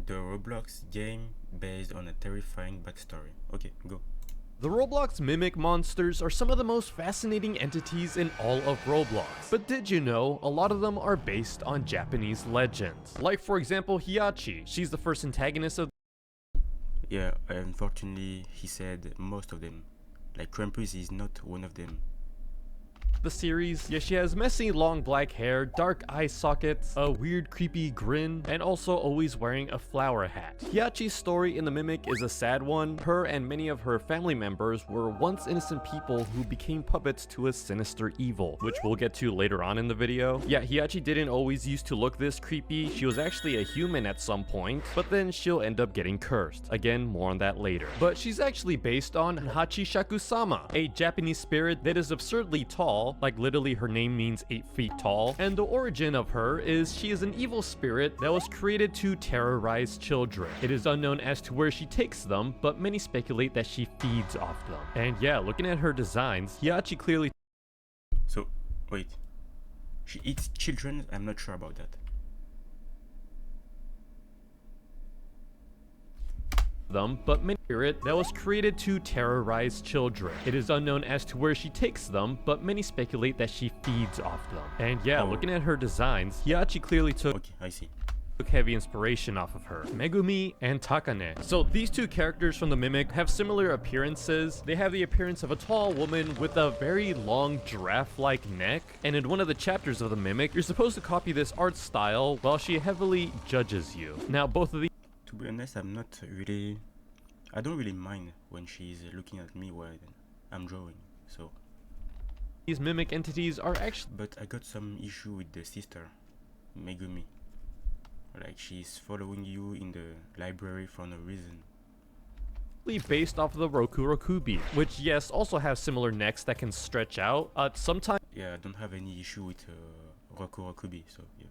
the Roblox game based on a terrifying backstory. Okay, go. The Roblox mimic monsters are some of the most fascinating entities in all of Roblox. But did you know, a lot of them are based on Japanese legends. Like for example Hiachi, she's the first antagonist of Yeah, unfortunately he said most of them. Like Krampus is not one of them. the series. Yeah, she has messy long black hair, dark eye sockets, a weird creepy grin, and also always wearing a flower hat. Hiachi's story in the Mimic is a sad one. Her and many of her family members were once innocent people who became puppets to a sinister evil, which we'll get to later on in the video. Yeah, Hiachi didn't always used to look this creepy. She was actually a human at some point, but then she'll end up getting cursed. Again, more on that later. But she's actually based on Hachishaku-sama, a Japanese spirit that is absurdly tall, like literally her name means 8 feet tall, and the origin of her is she is an evil spirit that was created to terrorize children. It is unknown as to where she takes them, but many speculate that she feeds off them. And yeah, looking at her designs, Hiachi clearly So, wait. She eats children? I'm not sure about that. them, but many spirit that was created to terrorize children. It is unknown as to where she takes them, but many speculate that she feeds off them. And yeah, looking at her designs, Hiachi clearly took Okay, I see. heavy inspiration off of her, Megumi and Takane. So these two characters from the Mimic have similar appearances. They have the appearance of a tall woman with a very long giraffe-like neck, and in one of the chapters of the Mimic, you're supposed to copy this art style while she heavily judges you. Now both of these To be honest, I don't really mind when she's looking at me while I'm drawing, so. mimic entities are actually But I got some issue with the sister, Megumi. Like she's following you in the library for no reason. based off of the Roku Rokubi, which yes, also have similar necks that can stretch out. Sometimes Yeah, I don't have any issue with Roku Rokubi, so yeah.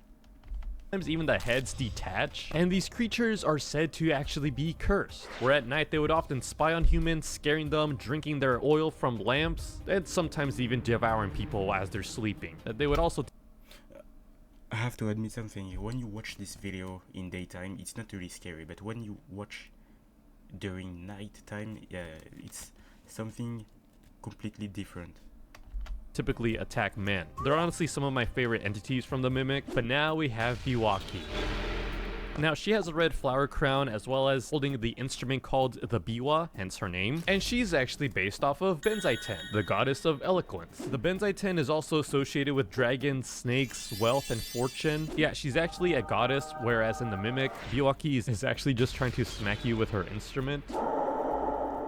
even the heads detach, and these creatures are said to actually be cursed, where at night they would often spy on humans, scaring them, drinking their oil from lamps, and sometimes even devouring people as they're sleeping. They would also I have to admit something. When you watch this video in daytime, it's not really scary, but when you watch during night time, yeah, it's something completely different. typically attack men. They're honestly some of my favorite entities from the Mimic, but now we have Biwaki. Now, she has a red flower crown as well as holding the instrument called the biwa, hence her name, and she's actually based off of Benzaiten, the goddess of eloquence. The Benzaiten is also associated with dragons, snakes, wealth, and fortune. Yeah, she's actually a goddess, whereas in the Mimic, Biwaki is actually just trying to smack you with her instrument.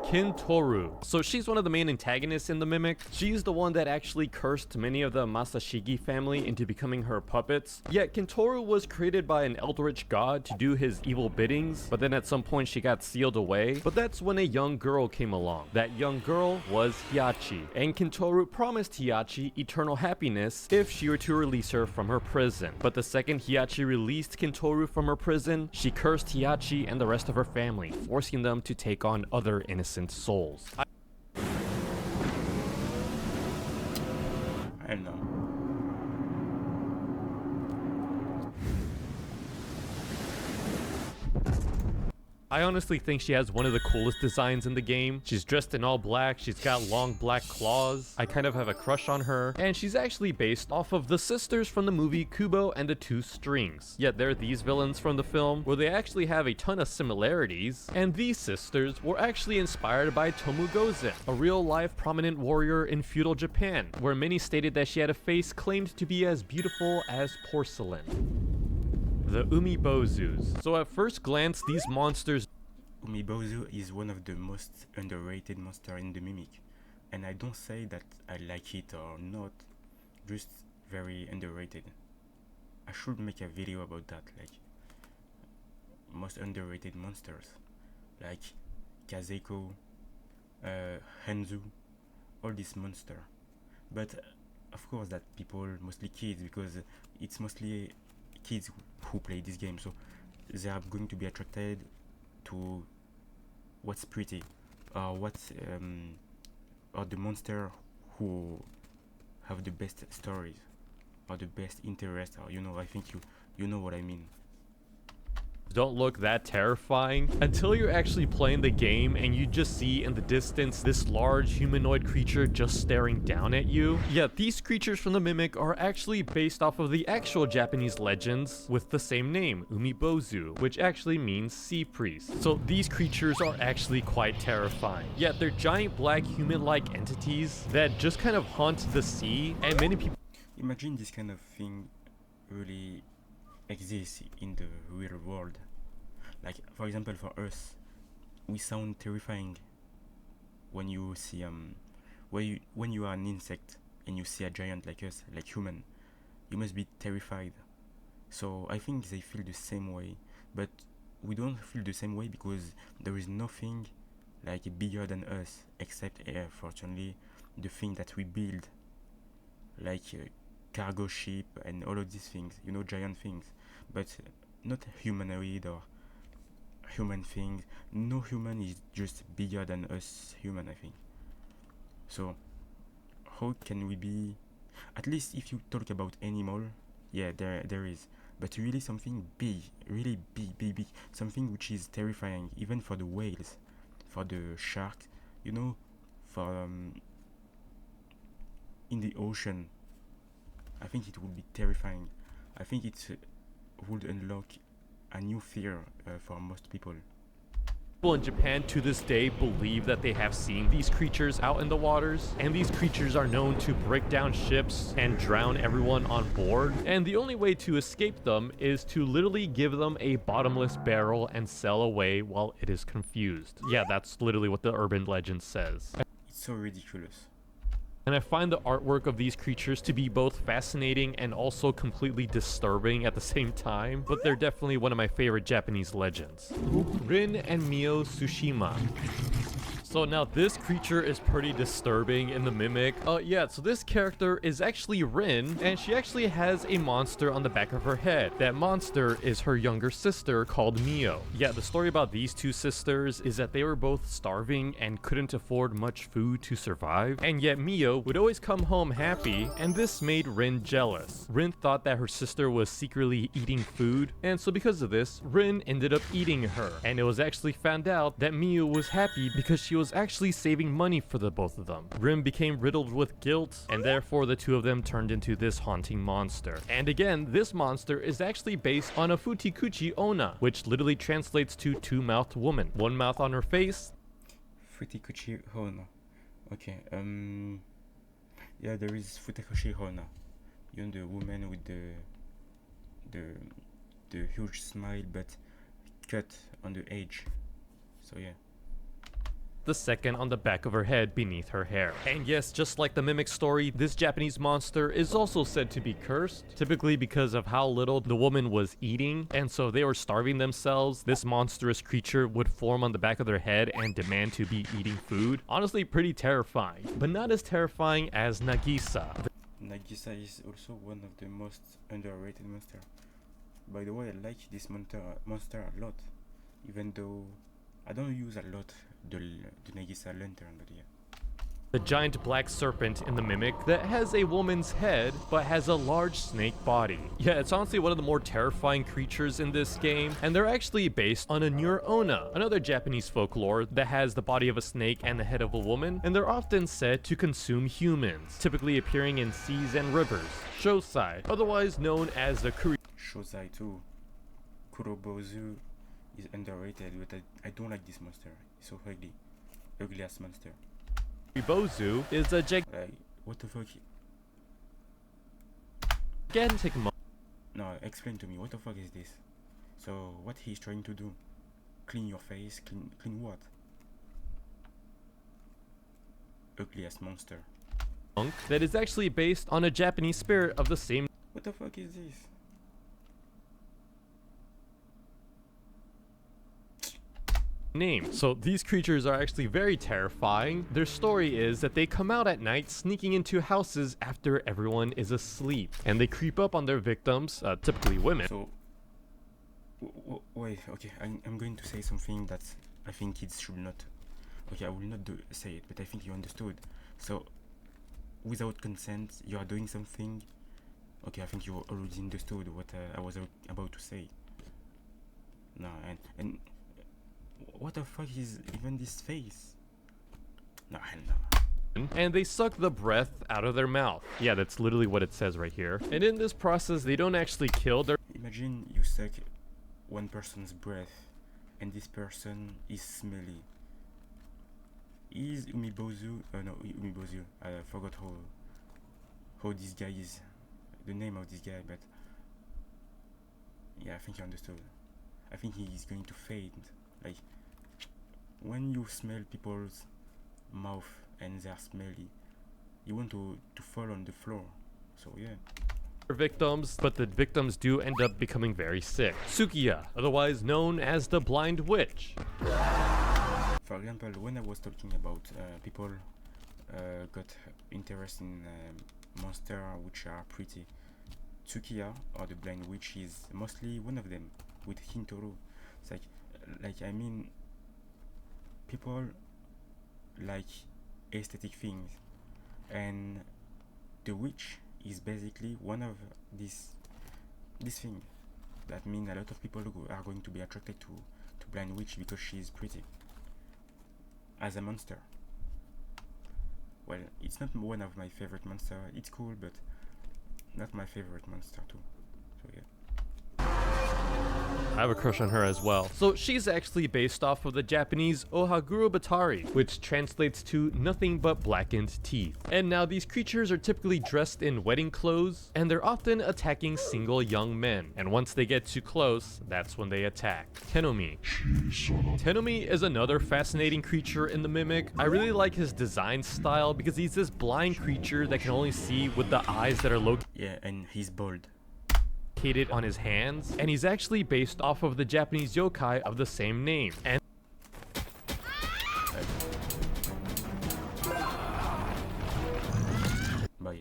Kintoru. So she's one of the main antagonists in the Mimic. She's the one that actually cursed many of the Masashigi family into becoming her puppets. Yet Kintoru was created by an eldritch god to do his evil biddings, but then at some point she got sealed away. But that's when a young girl came along. That young girl was Hiachi, and Kintoru promised Hiachi eternal happiness if she were to release her from her prison. But the second Hiachi released Kintoru from her prison, she cursed Hiachi and the rest of her family, forcing them to take on other innocent souls. I don't know. I honestly think she has one of the coolest designs in the game. She's dressed in all black, she's got long black claws. I kind of have a crush on her, and she's actually based off of the sisters from the movie Kubo and the Two Strings. Yet they're these villains from the film where they actually have a ton of similarities, and these sisters were actually inspired by Tomu Gozen, a real-life prominent warrior in feudal Japan, where many stated that she had a face claimed to be as beautiful as porcelain. The Umibozus. So at first glance, these monsters Umibozu is one of the most underrated monsters in the Mimic. And I don't say that I like it or not, just very underrated. I should make a video about that, like most underrated monsters, like Kazeko, Hanzu, all these monsters. But of course that people, mostly kids, because it's mostly kids who play this game, so they are going to be attracted to what's pretty, or the monster who have the best stories or the best interest, or I think you know what I mean. don't look that terrifying until you're actually playing the game and you just see in the distance this large humanoid creature just staring down at you. Yeah, these creatures from the Mimic are actually based off of the actual Japanese legends with the same name, Umibozu, which actually means sea priest. So these creatures are actually quite terrifying. Yeah, they're giant black human-like entities that just kind of haunt the sea, and many people Imagine this kind of thing really exists in the real world. Like, for example, for us, we sound terrifying when you see when you are an insect and you see a giant like us, like human, you must be terrified. So I think they feel the same way, but we don't feel the same way because there is nothing like bigger than us except fortunately the thing that we build, like cargo ship and all of these things, you know, giant things, but not humanoid or human things. No human is just bigger than us human, I think. So how can we be, at least if you talk about animal, yeah, there is, but really something big, really big, something which is terrifying even for the whales, for the sharks, you know, for in the ocean. I think it would be terrifying. I think it would unlock a new fear for most people. People in Japan to this day believe that they have seen these creatures out in the waters, and these creatures are known to break down ships and drown everyone on board. And the only way to escape them is to literally give them a bottomless barrel and sail away while it is confused. Yeah, that's literally what the urban legend says. It's so ridiculous. And I find the artwork of these creatures to be both fascinating and also completely disturbing at the same time, but they're definitely one of my favorite Japanese legends. Rin and Mio Tsushima. So now this creature is pretty disturbing in the Mimic. Yeah, so this character is actually Rin, and she actually has a monster on the back of her head. That monster is her younger sister called Mio. Yeah, the story about these two sisters is that they were both starving and couldn't afford much food to survive, and yet Mio would always come home happy, and this made Rin jealous. Rin thought that her sister was secretly eating food, and so because of this, Rin ended up eating her, and it was actually found out that Mio was happy because she was actually saving money for the both of them. Rin became riddled with guilt, and therefore the two of them turned into this haunting monster. And again, this monster is actually based on a Futikuchi Onna, which literally translates to two-mouthed woman. One mouth on her face. Futikuchi Hona. Okay, yeah, there is Futikuchi Hona. You know, the woman with the huge smile but cut on the edge. So yeah. The second on the back of her head beneath her hair. And yes, just like the Mimic story, this Japanese monster is also said to be cursed, typically because of how little the woman was eating, and so if they were starving themselves, this monstrous creature would form on the back of their head and demand to be eating food. Honestly, pretty terrifying, but not as terrifying as Nagisa. Nagisa is also one of the most underrated monster. By the way, I like this monster a lot, even though I don't use a lot the Nagisa lantern, but yeah. The giant black serpent in the Mimic that has a woman's head but has a large snake body. Yeah, it's honestly one of the more terrifying creatures in this game, and they're actually based on a Onna, another Japanese folklore that has the body of a snake and the head of a woman, and they're often said to consume humans, typically appearing in seas and rivers. Shosai, otherwise known as the Shosai too. Kurobozu is underrated, but I don't like this monster. It's so ugly. Ugliest monster. Bozu is a what the fuck? gigantic No, explain to me, what the fuck is this? So, what he's trying to do? Clean your face? Clean what? Ugliest monster. monk that is actually based on a Japanese spirit of the same What the fuck is this? name. So these creatures are actually very terrifying. Their story is that they come out at night sneaking into houses after everyone is asleep, and they creep up on their victims, typically women. So, wait, okay, I'm going to say something that I think kids should not. Okay, I will not say it, but I think you understood. So, without consent, you are doing something. Okay, I think you already understood what I was about to say. Now, no, and what the fuck is even this face? No, hell no. And they suck the breath out of their mouth. Yeah, that's literally what it says right here. And in this process, they don't actually kill their... Imagine you suck one person's breath, and this person is smelly. Is Umibozu? No, Umibozu. I forgot how this guy is, the name of this guy, but yeah, I think you understood. I think he is going to fade. Like when you smell people's mouth and they are smelly, you want to fall on the floor. So yeah. Victims, but the victims do end up becoming very sick. Tsukiya, otherwise known as the Blind Witch. For example, when I was talking about people got interest in monsters which are pretty, Tsukiya or the Blind Witch is mostly one of them with Hintoro. It's like I mean, people like aesthetic things, and the witch is basically one of this thing. That means a lot of people are going to be attracted to Blind Witch because she is pretty as a monster. Well, it's not one of my favorite monster. It's cool, but not my favorite monster too. So yeah. I have a crush on her as well. So she's actually based off of the Japanese Ohaguro Batari, which translates to nothing but blackened teeth. And now these creatures are typically dressed in wedding clothes, and they're often attacking single young men. And once they get too close, that's when they attack. Tenomi. Tenomi is another fascinating creature in the Mimic. I really like his design style because he's this blind creature that can only see with the eyes that are located. Yeah, and he's bald. On his hands, and he's actually based off of the Japanese yokai of the same name. And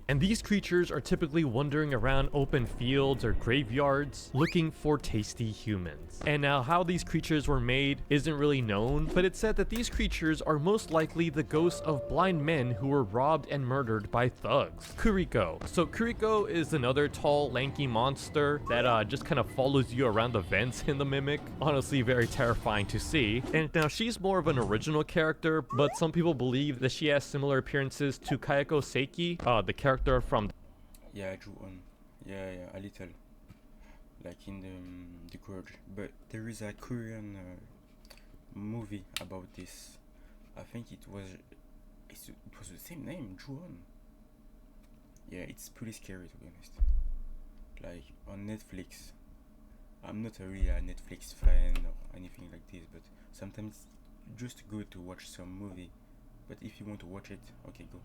And these creatures are typically wandering around open fields or graveyards looking for tasty humans. And now how these creatures were made isn't really known, but it's said that these creatures are most likely the ghosts of blind men who were robbed and murdered by thugs. Kuriko. So Kuriko is another tall, lanky monster that just kind of follows you around the vents in the Mimic. Honestly, very terrifying to see. And now she's more of an original character, but some people believe that she has similar appearances to Kayako Seiki, the character from... Yeah, I drew on. Yeah, a little. Like in the Grudge. But there is a Korean movie about this. I think it was the same name, Drew on. Yeah, it's pretty scary to be honest. Like on Netflix. I'm not really a Netflix fan or anything like this, but sometimes it's just good to watch some movie. But if you want to watch it, okay, go.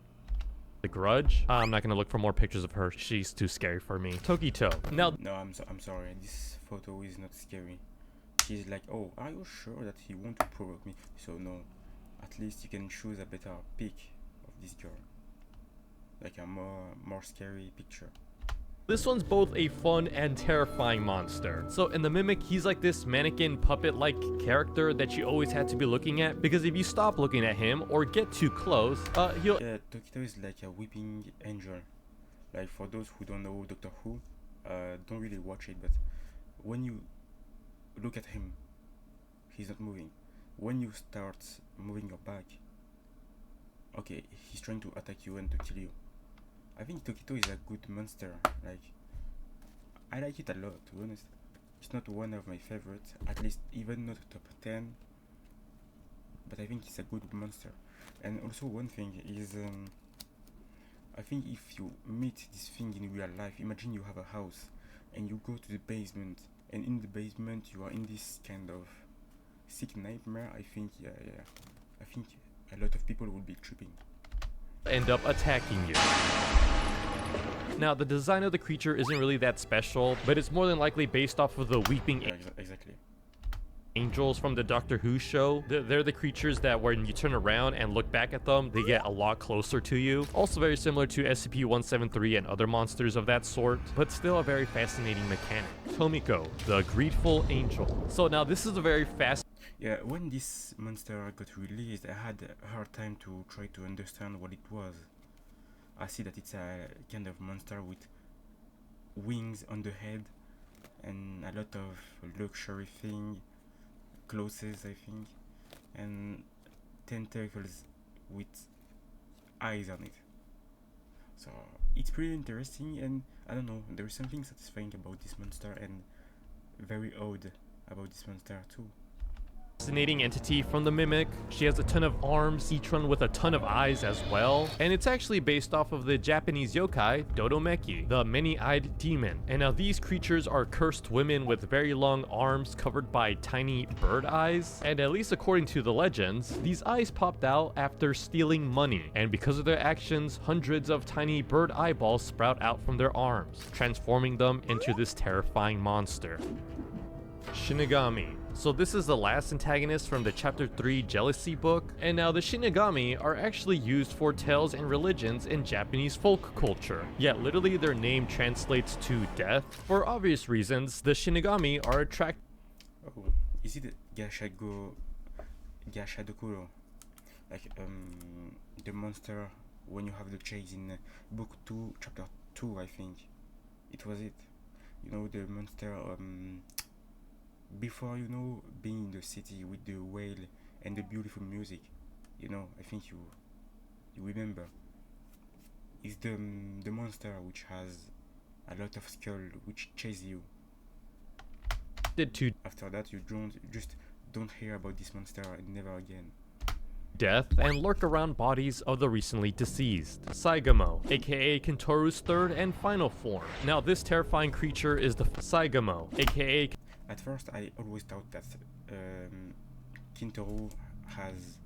The Grudge. I'm not gonna look for more pictures of her. She's too scary for me. Tokito. Now, no, I'm sorry. This photo is not scary. She's like, oh, are you sure that you want to provoke me? So no, at least you can choose a better pic of this girl, like a more scary picture. This one's both a fun and terrifying monster. So in the Mimic, he's like this mannequin puppet-like character that you always had to be looking at, because if you stop looking at him or get too close, he'll... Yeah, Tokito is like a weeping angel. Like for those who don't know Doctor Who, don't really watch it, but when you look at him, he's not moving. When you start moving your back, okay, he's trying to attack you and to kill you. I think Tokito is a good monster. Like, I like it a lot, to be honest. It's not one of my favorites, at least even not top 10, but I think it's a good monster. And also one thing is, I think if you meet this thing in real life, imagine you have a house and you go to the basement, and in the basement you are in this kind of sick nightmare. I think, yeah, I think a lot of people will be tripping. End up attacking you. Now, the design of the creature isn't really that special, but it's more than likely based off of the weeping Exactly. angels from the Doctor Who show. They're the creatures that when you turn around and look back at them, they get a lot closer to you. Also very similar to SCP-173 and other monsters of that sort, but still a very fascinating mechanic. Tomiko, the Greedful Angel. So now this is a very fast... Yeah, when this monster got released, I had a hard time to try to understand what it was. I see that it's a kind of monster with wings on the head and a lot of luxury thing, clothes, I think, and tentacles with eyes on it. So it's pretty interesting, and I don't know, there is something satisfying about this monster and very odd about this monster too. Fascinating entity from the Mimic. She has a ton of arms, each one with a ton of eyes as well. And it's actually based off of the Japanese yokai, Dodomeki, the many-eyed demon. And now these creatures are cursed women with very long arms covered by tiny bird eyes. And at least according to the legends, these eyes popped out after stealing money. And because of their actions, hundreds of tiny bird eyeballs sprout out from their arms, transforming them into this terrifying monster. Shinigami. So this is the last antagonist from the chapter 3 jealousy book, and now the Shinigami are actually used for tales and religions in Japanese folk culture, yet literally their name translates to death. For obvious reasons, the Shinigami are attracted. Oh, is it Gashadokuro? Like the monster when you have the chase in book 2, chapter 2, I think. It was it. You know, the monster before, you know, being in the city with the whale and the beautiful music, you know, I think you remember. Is the monster which has a lot of skull which chase you. After that, you just don't hear about this monster never again. Death and lurk around bodies of the recently deceased. Saigamo, aka Kintoru's third and final form. Now this terrifying creature is the Saigamo, aka. At first, I always thought that Kintoru has.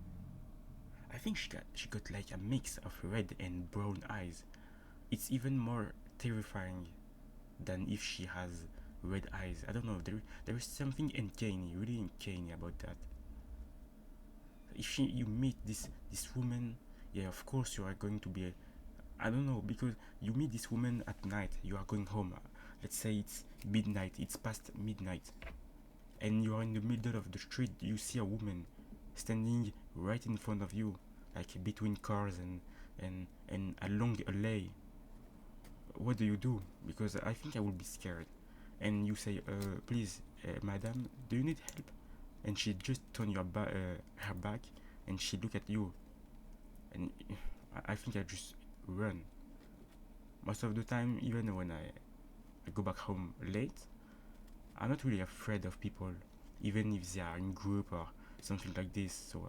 I think she got like a mix of red and brown eyes. It's even more terrifying than if she has red eyes. I don't know. There is something uncanny, really uncanny about that. If you meet this woman, yeah, of course you are going to be. I don't know, because you meet this woman at night. You are going home. Let's say it's midnight, it's past midnight, and you are in the middle of the street. You see a woman standing right in front of you, like between cars and along a alley. What do you do? Because I think I will be scared. And you say, please, madam, do you need help? And she just turn her back and she look at you, and I think I just run. Most of the time, even when I go back home late, I'm not really afraid of people, even if they are in group or something like this. So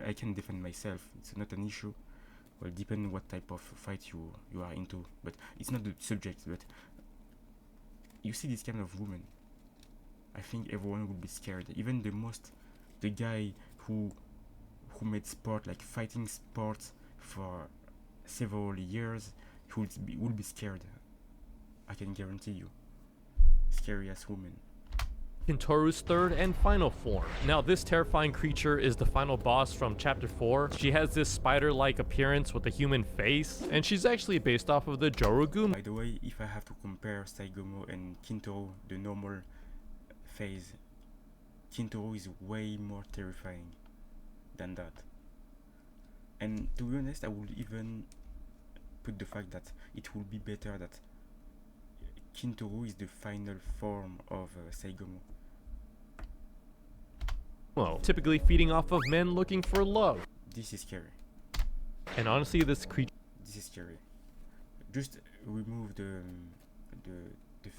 I can defend myself. It's not an issue. Well, depending what type of fight you are into, but it's not the subject. But you see this kind of woman, I think everyone would be scared. Even the guy who made sport, like fighting sports, for several years, would be scared. I can guarantee you. Scariest woman. Kintoru's third and final form. Now this terrifying creature is the final boss from chapter 4. She has this spider-like appearance with a human face, and she's actually based off of the Jorogumi. By the way, if I have to compare Saigamo and Kintoru, the normal phase, Kintoru is way more terrifying than that. And to be honest, I would even put the fact that it would be better that Kintoru is the final form of Saigamo. Well, typically feeding off of men looking for love. This is scary. And honestly, this creature. This is scary. Just remove the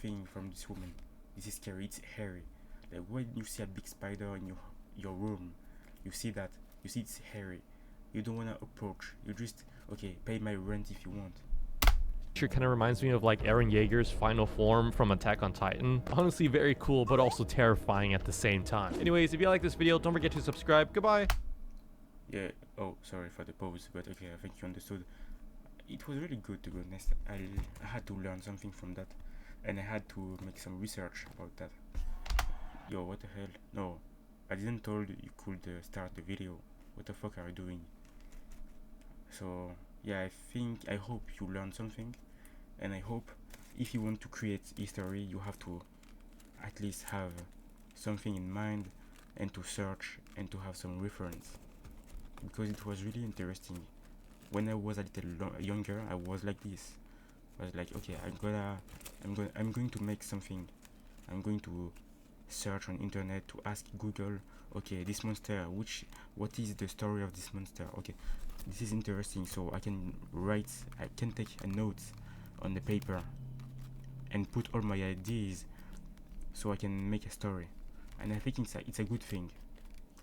thing from this woman. This is scary. It's hairy. Like when you see a big spider in your room, you see it's hairy. You don't wanna approach. You just, okay, pay my rent if you want. Kind of reminds me of like Eren Yeager's final form from Attack on Titan. Honestly, very cool, but also terrifying at the same time. Anyways, if you like this video, don't forget to subscribe. Goodbye. Yeah. Oh, sorry for the pause, but okay, I think you understood. It was really good, to be honest. I had to learn something from that, and I had to make some research about that. Yo, what the hell? No, I didn't told you could start the video. What the fuck are you doing? So yeah, I hope you learned something, and I hope if you want to create history, you have to at least have something in mind and to search and to have some reference, because it was really interesting. When I was a little younger, I was like this. I was like, okay, I'm going to make something. I'm going to search on internet, to ask Google, okay, this monster, what is the story of this monster? Okay, this is interesting, so I can take a note on the paper and put all my ideas so I can make a story. And I think it's a good thing.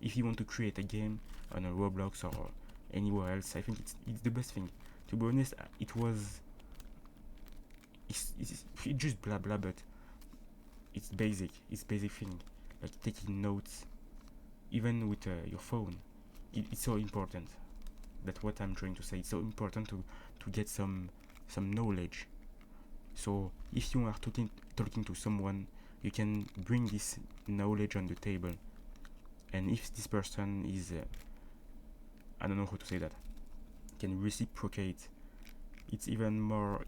If you want to create a game on a Roblox or anywhere else, I think it's the best thing. To be honest, it's just blah blah, but it's basic thing, like taking notes, even with your phone. It's so important. That's what I'm trying to say. It's so important to get some knowledge. So if you are talking to someone, you can bring this knowledge on the table. And if this person is, I don't know how to say that, can reciprocate, it's even more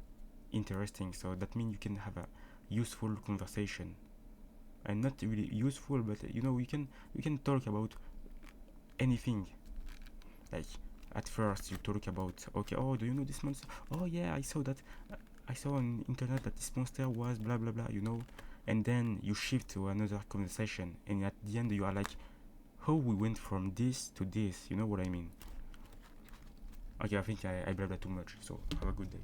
interesting. So that means you can have a useful conversation, and not really useful, but we can talk about anything. Like at first you talk about, okay, oh, do you know this monster? Oh yeah, I saw on internet that this monster was blah blah blah, and then you shift to another conversation, and at the end you are like, how we went from this to this, you know what I mean? Okay, I think I blah blah too much, so have a good day.